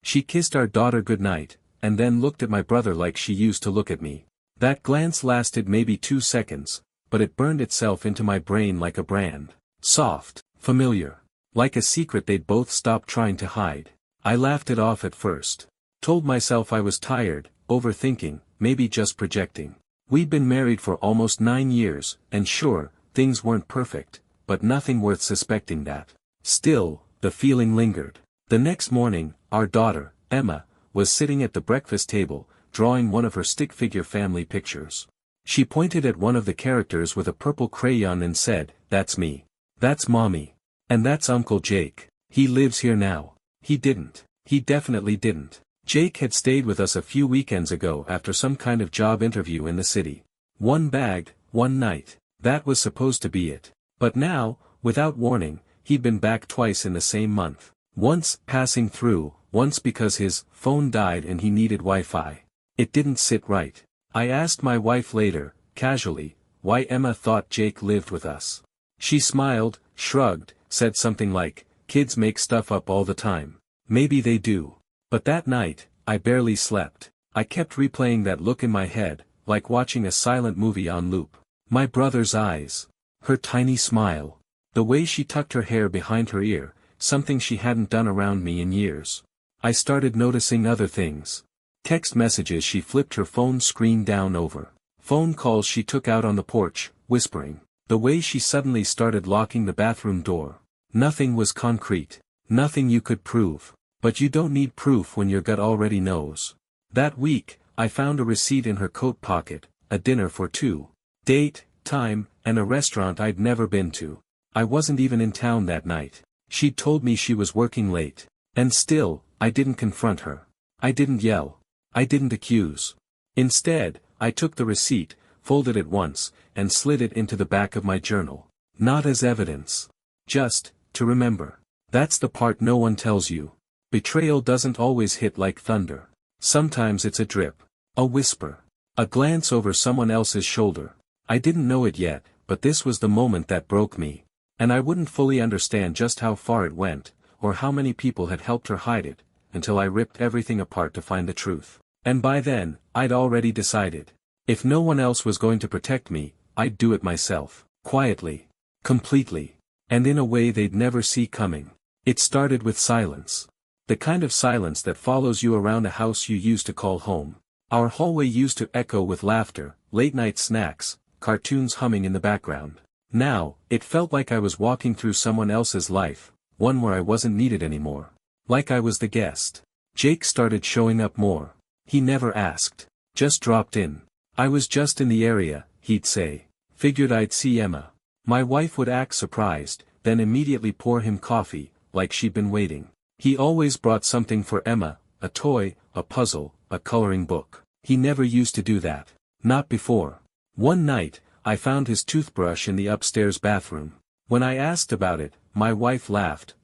She kissed our daughter goodnight, and then looked at my brother like she used to look at me. That glance lasted maybe 2 seconds, but it burned itself into my brain like a brand. Soft, familiar. Like a secret they'd both stopped trying to hide. I laughed it off at first. Told myself I was tired, overthinking, maybe just projecting. We'd been married for almost 9 years, and sure, things weren't perfect, but nothing worth suspecting that. Still, the feeling lingered. The next morning, our daughter, Emma, was sitting at the breakfast table, drawing one of her stick figure family pictures. She pointed at one of the characters with a purple crayon and said, "That's me. That's Mommy. And that's Uncle Jake. He lives here now." He didn't. He definitely didn't. Jake had stayed with us a few weekends ago after some kind of job interview in the city. One bagged, one night. That was supposed to be it. But now, without warning, he'd been back twice in the same month. Once, passing through, once because his phone died and he needed Wi-Fi. It didn't sit right. I asked my wife later, casually, why Emma thought Jake lived with us. She smiled, shrugged, said something like, "Kids make stuff up all the time. Maybe they do." But that night, I barely slept. I kept replaying that look in my head, like watching a silent movie on loop. My brother's eyes. Her tiny smile. The way she tucked her hair behind her ear, something she hadn't done around me in years. I started noticing other things. Text messages she flipped her phone screen down over. Phone calls she took out on the porch, whispering. The way she suddenly started locking the bathroom door. Nothing was concrete. Nothing you could prove. But you don't need proof when your gut already knows. That week, I found a receipt in her coat pocket, a dinner for two. Date, time, and a restaurant I'd never been to. I wasn't even in town that night. She'd told me she was working late. And still, I didn't confront her. I didn't yell. I didn't accuse. Instead, I took the receipt, folded it once, and slid it into the back of my journal. Not as evidence. Just, to remember. That's the part no one tells you. Betrayal doesn't always hit like thunder. Sometimes it's a drip. A whisper. A glance over someone else's shoulder. I didn't know it yet, but this was the moment that broke me. And I wouldn't fully understand just how far it went, or how many people had helped her hide it, until I ripped everything apart to find the truth. And by then, I'd already decided. If no one else was going to protect me, I'd do it myself. Quietly. Completely. And in a way they'd never see coming. It started with silence. The kind of silence that follows you around a house you used to call home. Our hallway used to echo with laughter, late-night snacks, cartoons humming in the background. Now, it felt like I was walking through someone else's life, one where I wasn't needed anymore. Like I was the guest. Jake started showing up more. He never asked. Just dropped in. I was just in the area, he'd say. Figured I'd see Emma. My wife would act surprised, then immediately pour him coffee, like she'd been waiting. He always brought something for Emma, a toy, a puzzle, a coloring book. He never used to do that. Not before. One night, I found his toothbrush in the upstairs bathroom. When I asked about it, my wife laughed,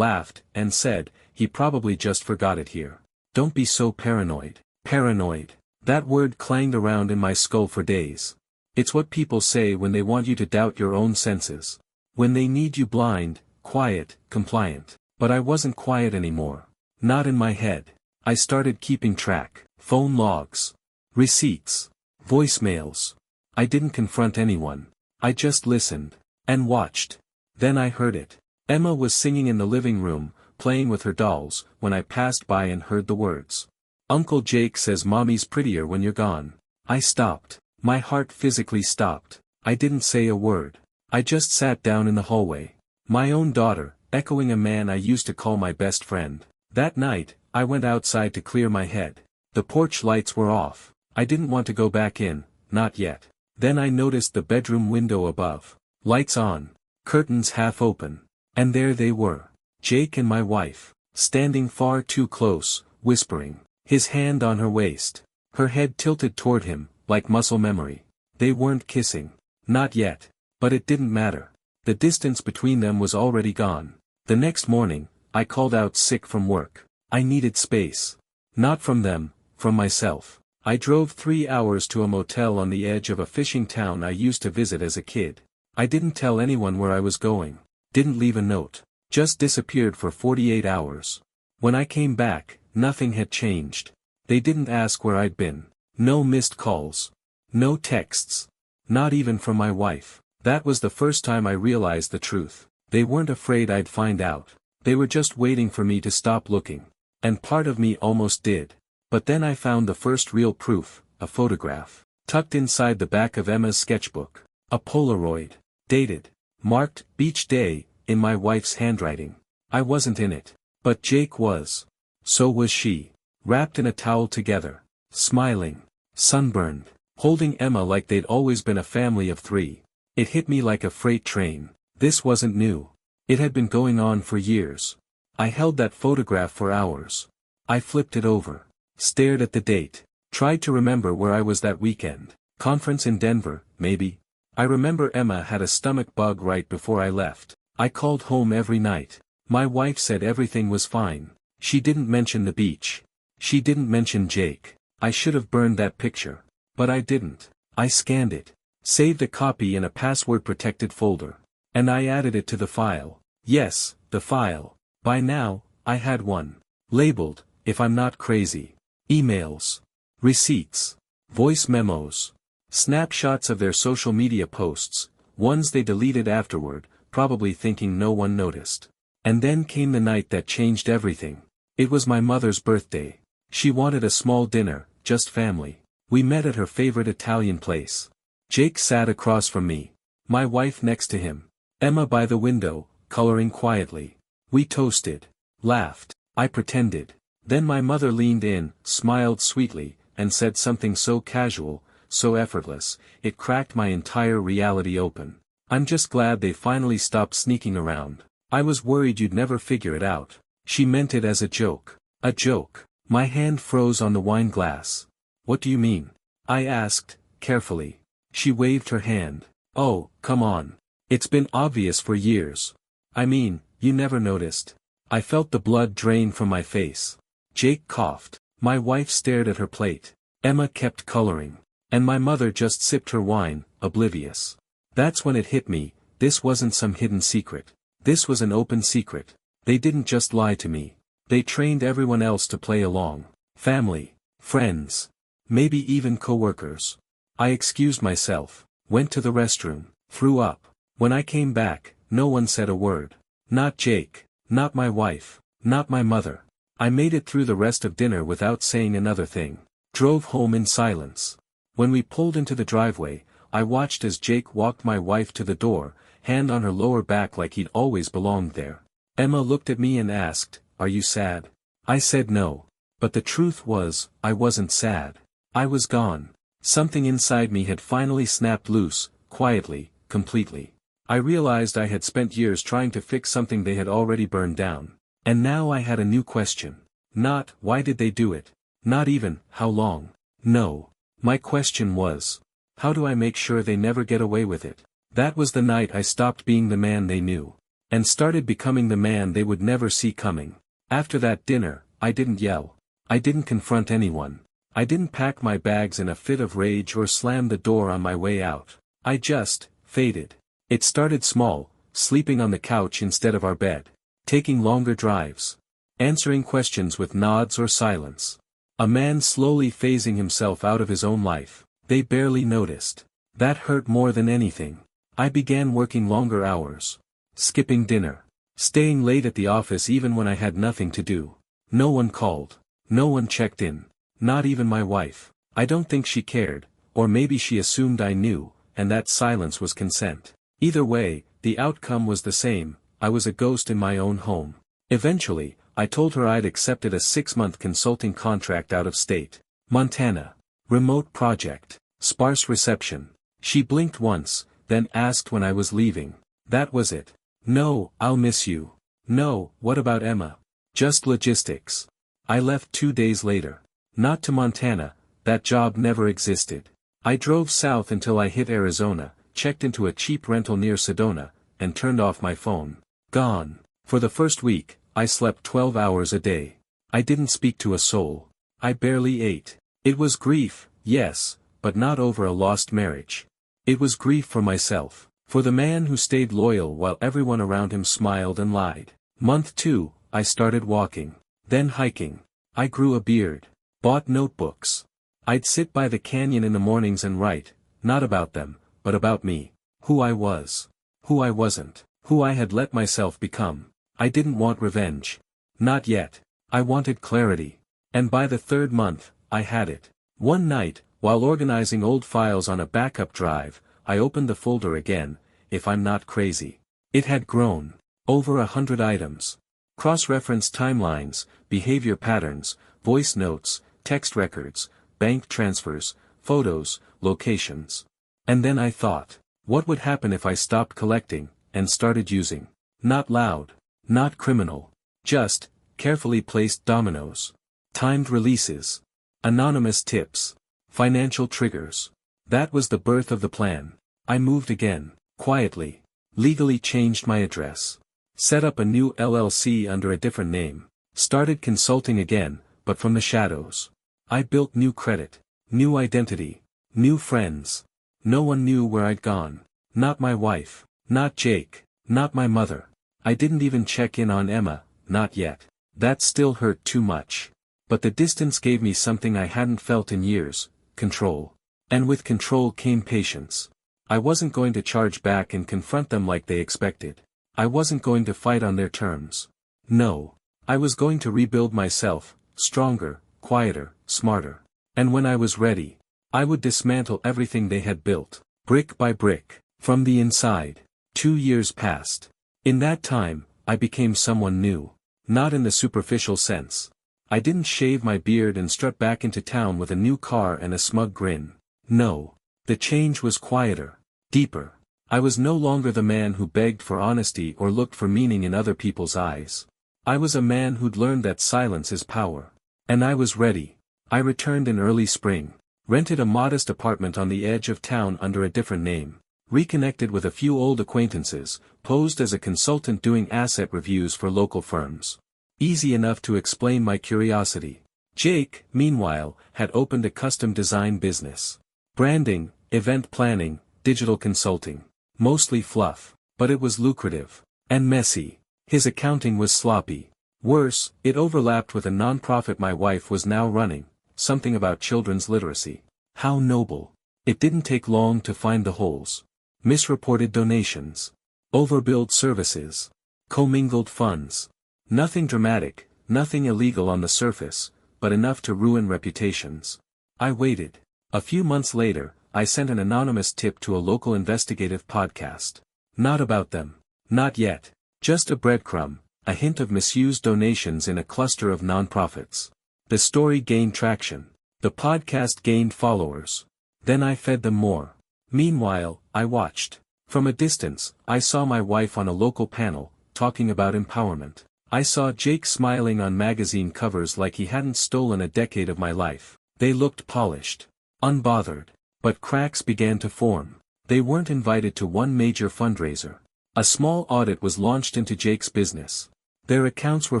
and said, "He probably just forgot it here." Don't be so paranoid. Paranoid. That word clanged around in my skull for days. It's what people say when they want you to doubt your own senses. When they need you blind, quiet, compliant. But I wasn't quiet anymore. Not in my head. I started keeping track. Phone logs. Receipts. Voicemails. I didn't confront anyone. I just listened. And watched. Then I heard it. Emma was singing in the living room, playing with her dolls, when I passed by and heard the words. "Uncle Jake says Mommy's prettier when you're gone." I stopped. My heart physically stopped. I didn't say a word. I just sat down in the hallway. My own daughter, echoing a man I used to call my best friend. That night, I went outside to clear my head. The porch lights were off. I didn't want to go back in, not yet. Then I noticed the bedroom window above. Lights on. Curtains half open. And there they were. Jake and my wife. Standing far too close, whispering. His hand on her waist. Her head tilted toward him, like muscle memory. They weren't kissing. Not yet. But it didn't matter. The distance between them was already gone. The next morning, I called out sick from work. I needed space. Not from them, from myself. I drove 3 hours to a motel on the edge of a fishing town I used to visit as a kid. I didn't tell anyone where I was going. Didn't leave a note. Just disappeared for 48 hours. When I came back, nothing had changed. They didn't ask where I'd been. No missed calls. No texts. Not even from my wife. That was the first time I realized the truth. They weren't afraid I'd find out. They were just waiting for me to stop looking. And part of me almost did. But then I found the first real proof, a photograph, tucked inside the back of Emma's sketchbook. A Polaroid. Dated. Marked, Beach Day, in my wife's handwriting. I wasn't in it. But Jake was. So was she. Wrapped in a towel together. Smiling. Sunburned. Holding Emma like they'd always been a family of three. It hit me like a freight train. This wasn't new. It had been going on for years. I held that photograph for hours. I flipped it over. Stared at the date. Tried to remember where I was that weekend. Conference in Denver, maybe. I remember Emma had a stomach bug right before I left. I called home every night. My wife said everything was fine. She didn't mention the beach. She didn't mention Jake. I should have burned that picture. But I didn't. I scanned it. Saved a copy in a password-protected folder. And I added it to the file. Yes, the file. By now, I had one. Labeled, if I'm not crazy. Emails. Receipts. Voice memos. Snapshots of their social media posts, ones they deleted afterward, probably thinking no one noticed. And then came the night that changed everything. It was my mother's birthday. She wanted a small dinner, just family. We met at her favorite Italian place. Jake sat across from me. My wife next to him. Emma by the window, coloring quietly. We toasted. Laughed. I pretended. Then my mother leaned in, smiled sweetly, and said something so casual, so effortless, it cracked my entire reality open. I'm just glad they finally stopped sneaking around. I was worried you'd never figure it out. She meant it as a joke. A joke. My hand froze on the wine glass. What do you mean? I asked, carefully. She waved her hand. Oh, come on. It's been obvious for years. I mean, you never noticed. I felt the blood drain from my face. Jake coughed. My wife stared at her plate. Emma kept coloring. And my mother just sipped her wine, oblivious. That's when it hit me, this wasn't some hidden secret. This was an open secret. They didn't just lie to me. They trained everyone else to play along. Family. Friends. Maybe even co-workers. I excused myself, went to the restroom, threw up. When I came back, no one said a word. Not Jake, not my wife, not my mother. I made it through the rest of dinner without saying another thing. Drove home in silence. When we pulled into the driveway, I watched as Jake walked my wife to the door, hand on her lower back like he'd always belonged there. Emma looked at me and asked, "Are you sad?" I said no. But the truth was, I wasn't sad. I was gone. Something inside me had finally snapped loose, quietly, completely. I realized I had spent years trying to fix something they had already burned down. And now I had a new question. Not, why did they do it? Not even, how long? No. My question was, how do I make sure they never get away with it? That was the night I stopped being the man they knew. And started becoming the man they would never see coming. After that dinner, I didn't yell. I didn't confront anyone. I didn't pack my bags in a fit of rage or slam the door on my way out. I just, faded. It started small, sleeping on the couch instead of our bed. Taking longer drives. Answering questions with nods or silence. A man slowly phasing himself out of his own life. They barely noticed. That hurt more than anything. I began working longer hours. Skipping dinner. Staying late at the office even when I had nothing to do. No one called. No one checked in. Not even my wife. I don't think she cared, or maybe she assumed I knew, and that silence was consent. Either way, the outcome was the same, I was a ghost in my own home. Eventually, I told her I'd accepted a 6-month consulting contract out of state. Montana. Remote project. Sparse reception. She blinked once, then asked when I was leaving. That was it. No, I'll miss you. No, what about Emma? Just logistics. I left 2 days later. Not to Montana, that job never existed. I drove south until I hit Arizona, checked into a cheap rental near Sedona, and turned off my phone. Gone. For the first week, I slept 12 hours a day. I didn't speak to a soul. I barely ate. It was grief, yes, but not over a lost marriage. It was grief for myself, for the man who stayed loyal while everyone around him smiled and lied. Month 2, I started walking. Then hiking. I grew a beard. Bought notebooks. I'd sit by the canyon in the mornings and write, not about them, but about me. Who I was. Who I wasn't. Who I had let myself become. I didn't want revenge. Not yet. I wanted clarity. And by the third month, I had it. One night, while organizing old files on a backup drive, I opened the folder again, if I'm not crazy. It had grown. Over 100 items. Cross-reference timelines, behavior patterns, voice notes, text records, bank transfers, photos, locations. And then I thought, what would happen if I stopped collecting, and started using? Not loud. Not criminal. Just, carefully placed dominoes. Timed releases. Anonymous tips. Financial triggers. That was the birth of the plan. I moved again, quietly. Legally changed my address. Set up a new LLC under a different name. Started consulting again, but from the shadows. I built new credit. New identity. New friends. No one knew where I'd gone. Not my wife. Not Jake. Not my mother. I didn't even check in on Emma, not yet. That still hurt too much. But the distance gave me something I hadn't felt in years, control. And with control came patience. I wasn't going to charge back and confront them like they expected. I wasn't going to fight on their terms. No. I was going to rebuild myself, stronger, quieter, smarter. And when I was ready, I would dismantle everything they had built, brick by brick, from the inside. 2 years passed. In that time, I became someone new. Not in the superficial sense. I didn't shave my beard and strut back into town with a new car and a smug grin. No. The change was quieter. Deeper. I was no longer the man who begged for honesty or looked for meaning in other people's eyes. I was a man who'd learned that silence is power. And I was ready. I returned in early spring. Rented a modest apartment on the edge of town under a different name. Reconnected with a few old acquaintances, posed as a consultant doing asset reviews for local firms. Easy enough to explain my curiosity. Jake, meanwhile, had opened a custom design business. Branding, event planning, digital consulting. Mostly fluff, but it was lucrative. And messy. His accounting was sloppy. Worse, it overlapped with a nonprofit my wife was now running, something about children's literacy. How noble. It didn't take long to find the holes. Misreported donations. Overbilled services. Commingled funds. Nothing dramatic, nothing illegal on the surface, but enough to ruin reputations. I waited. A few months later, I sent an anonymous tip to a local investigative podcast. Not about them. Not yet. Just a breadcrumb, a hint of misused donations in a cluster of nonprofits. The story gained traction. The podcast gained followers. Then I fed them more. Meanwhile, I watched. From a distance, I saw my wife on a local panel, talking about empowerment. I saw Jake smiling on magazine covers like he hadn't stolen a decade of my life. They looked polished. Unbothered. But cracks began to form. They weren't invited to one major fundraiser. A small audit was launched into Jake's business. Their accounts were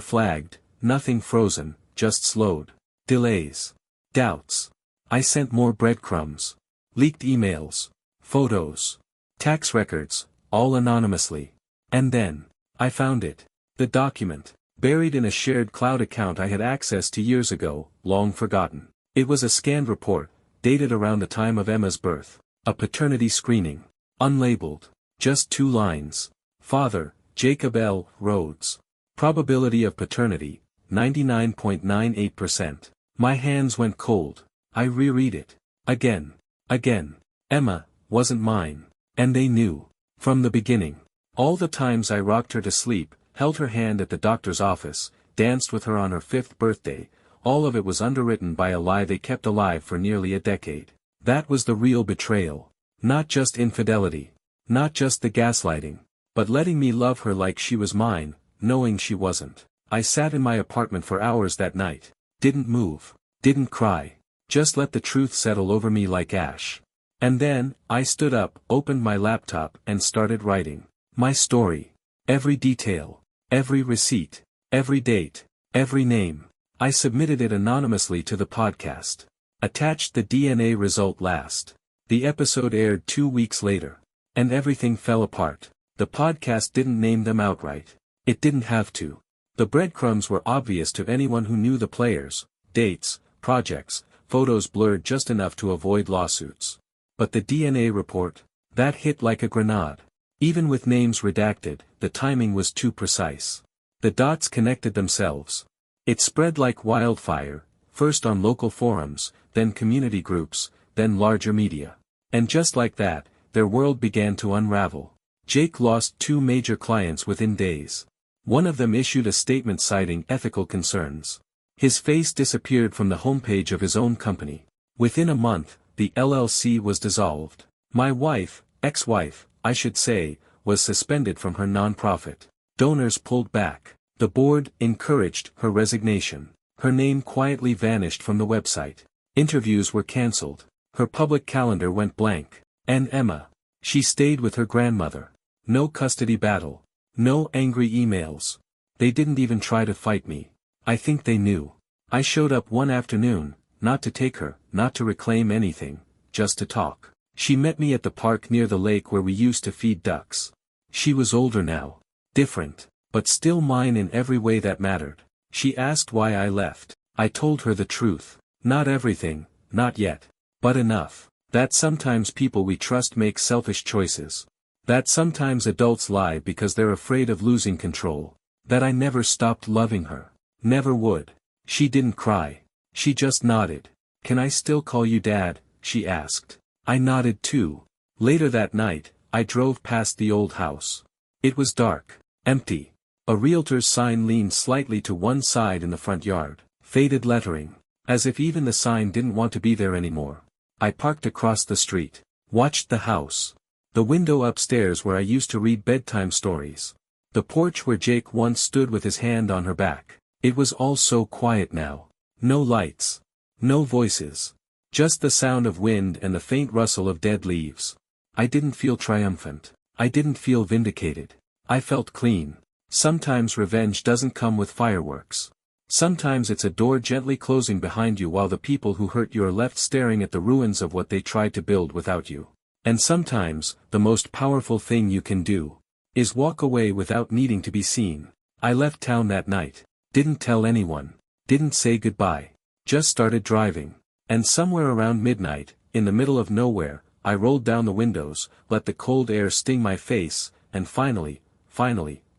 flagged, nothing frozen, just slowed. Delays. Doubts. I sent more breadcrumbs. Leaked emails. Photos. Tax records, all anonymously. And then, I found it. The document. Buried in a shared cloud account I had access to years ago, long forgotten. It was a scanned report, dated around the time of Emma's birth. A paternity screening. Unlabeled. Just 2 lines. Father, Jacob L. Rhodes. Probability of paternity, 99.98%. My hands went cold. I reread it. Again. Again. Emma wasn't mine. And they knew. From the beginning. All the times I rocked her to sleep, held her hand at the doctor's office, danced with her on her 5th birthday, all of it was underwritten by a lie they kept alive for nearly a decade. That was the real betrayal. Not just infidelity. Not just the gaslighting. But letting me love her like she was mine, knowing she wasn't. I sat in my apartment for hours that night. Didn't move. Didn't cry. Just let the truth settle over me like ash. And then, I stood up, opened my laptop, and started writing. My story. Every detail. Every receipt. Every date. Every name. I submitted it anonymously to the podcast. Attached the DNA result last. The episode aired 2 weeks later. And everything fell apart. The podcast didn't name them outright. It didn't have to. The breadcrumbs were obvious to anyone who knew the players: dates, projects, photos blurred just enough to avoid lawsuits. But the DNA report, that hit like a grenade. Even with names redacted, the timing was too precise. The dots connected themselves. It spread like wildfire, first on local forums, then community groups, then larger media. And just like that, their world began to unravel. Jake lost 2 major clients within days. One of them issued a statement citing ethical concerns. His face disappeared from the homepage of his own company. Within a month, the LLC was dissolved. My wife, ex-wife, I should say, was suspended from her nonprofit. Donors pulled back. The board encouraged her resignation. Her name quietly vanished from the website. Interviews were cancelled. Her public calendar went blank. And Emma. She stayed with her grandmother. No custody battle. No angry emails. They didn't even try to fight me. I think they knew. I showed up one afternoon, not to take her, not to reclaim anything, just to talk. She met me at the park near the lake where we used to feed ducks. She was older now. Different. But still mine in every way that mattered. She asked why I left. I told her the truth. Not everything, not yet. But enough. That sometimes people we trust make selfish choices. That sometimes adults lie because they're afraid of losing control. That I never stopped loving her. Never would. She didn't cry. She just nodded. "Can I still call you Dad?" she asked. I nodded too. Later that night, I drove past the old house. It was dark. Empty. A realtor's sign leaned slightly to one side in the front yard. Faded lettering. As if even the sign didn't want to be there anymore. I parked across the street. Watched the house. The window upstairs where I used to read bedtime stories. The porch where Jake once stood with his hand on her back. It was all so quiet now. No lights. No voices. Just the sound of wind and the faint rustle of dead leaves. I didn't feel triumphant. I didn't feel vindicated. I felt clean. Sometimes revenge doesn't come with fireworks. Sometimes it's a door gently closing behind you while the people who hurt you are left staring at the ruins of what they tried to build without you. And sometimes, the most powerful thing you can do is walk away without needing to be seen. I left town that night. Didn't tell anyone. Didn't say goodbye. Just started driving. And somewhere around midnight, in the middle of nowhere, I rolled down the windows, let the cold air sting my face, and finally,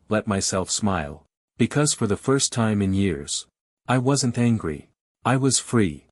let myself smile. Because for the first time in years, I wasn't angry. I was free.